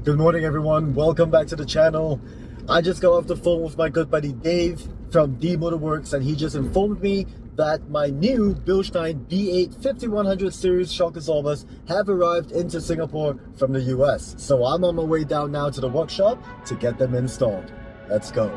Good morning, everyone. Welcome back to the channel. I just got off the phone with my good buddy Dave from D Motorworks, and he just informed me that my new Bilstein B8 5100 series shock absorbers have arrived into Singapore from the US. So I'm on my way down now to the workshop to get them installed. Let's go.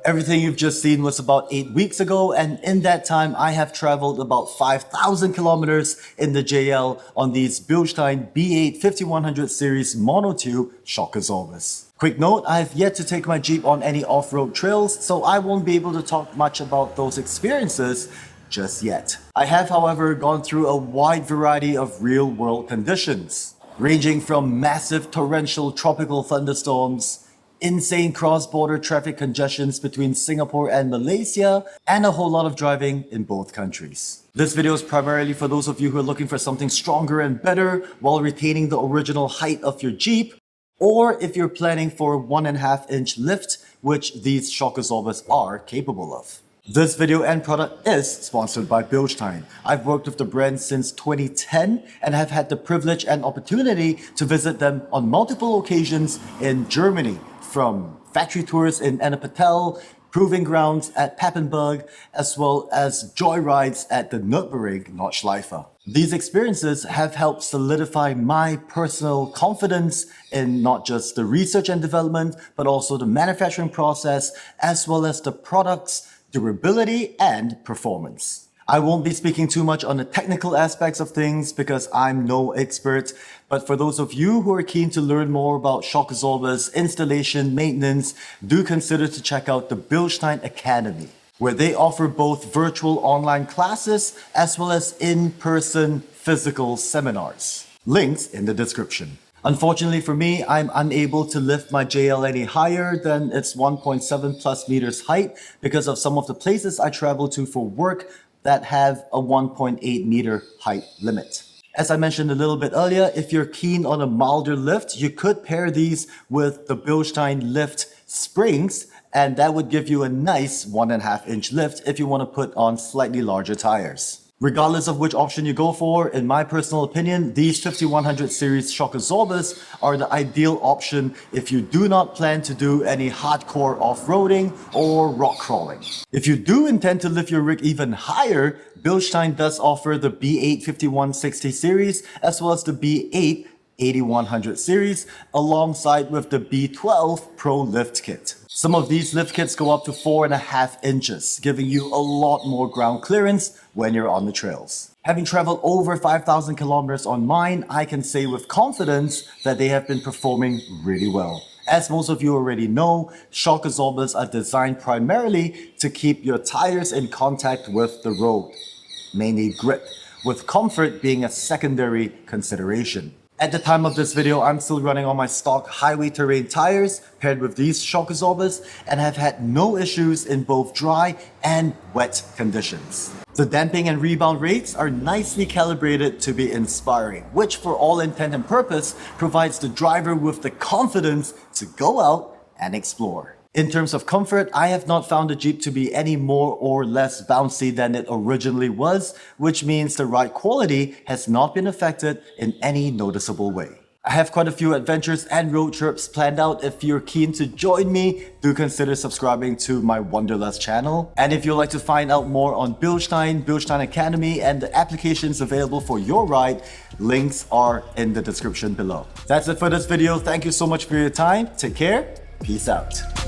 Everything you've just seen was about 8 weeks ago, and in that time I have traveled about 5,000 kilometers in the JL on these Bilstein B8 5100 series monotube shock absorbers. Quick note, I have yet to take my Jeep on any off-road trails, so I won't be able to talk much about those experiences just yet. I have, however, gone through a wide variety of real-world conditions, ranging from massive torrential tropical thunderstorms, insane cross-border traffic congestions between Singapore and Malaysia, and a whole lot of driving in both countries. This video is primarily for those of you who are looking for something stronger and better while retaining the original height of your Jeep, or if you're planning for a 1.5-inch lift, which these shock absorbers are capable of. This video and product is sponsored by Bilstein. I've worked with the brand since 2010 and have had the privilege and opportunity to visit them on multiple occasions in Germany, from factory tours in Ennepetal, proving grounds at Papenburg, as well as joyrides at the Nürburgring Nordschleife. These experiences have helped solidify my personal confidence in not just the research and development, but also the manufacturing process, as well as the product's durability and performance. I won't be speaking too much on the technical aspects of things because I'm no expert, but for those of you who are keen to learn more about shock absorbers, installation, maintenance, do consider to check out the Bilstein Academy, where they offer both virtual online classes as well as in-person physical seminars. Links in the description. Unfortunately for me, I'm unable to lift my JL any higher than its 1.7 plus meters height because of some of the places I travel to for work that have a 1.8 meter height limit. As I mentioned a little bit earlier, if you're keen on a milder lift, you could pair these with the Bilstein Lift Springs, and that would give you a nice 1.5 inch lift if you want to put on slightly larger tires. Regardless of which option you go for, in my personal opinion, these 5100 series shock absorbers are the ideal option if you do not plan to do any hardcore off-roading or rock crawling. If you do intend to lift your rig even higher, Bilstein does offer the B8 5160 series as well as the B8 8100 series alongside with the B12 Pro Lift Kit. Some of these lift kits go up to 4.5 inches, giving you a lot more ground clearance when you're on the trails. Having traveled over 5,000 kilometers on mine, I can say with confidence that they have been performing really well. As most of you already know, shock absorbers are designed primarily to keep your tires in contact with the road, mainly grip, with comfort being a secondary consideration. At the time of this video, I'm still running on my stock highway terrain tires paired with these shock absorbers and have had no issues in both dry and wet conditions. The damping and rebound rates are nicely calibrated to be inspiring, which for all intent and purpose provides the driver with the confidence to go out and explore. In terms of comfort, I have not found the Jeep to be any more or less bouncy than it originally was, which means the ride quality has not been affected in any noticeable way. I have quite a few adventures and road trips planned out. If you're keen to join me, do consider subscribing to my Wanderlust channel. And if you'd like to find out more on Bilstein, Bilstein Academy, and the applications available for your ride, links are in the description below. That's it for this video. Thank you so much for your time. Take care. Peace out.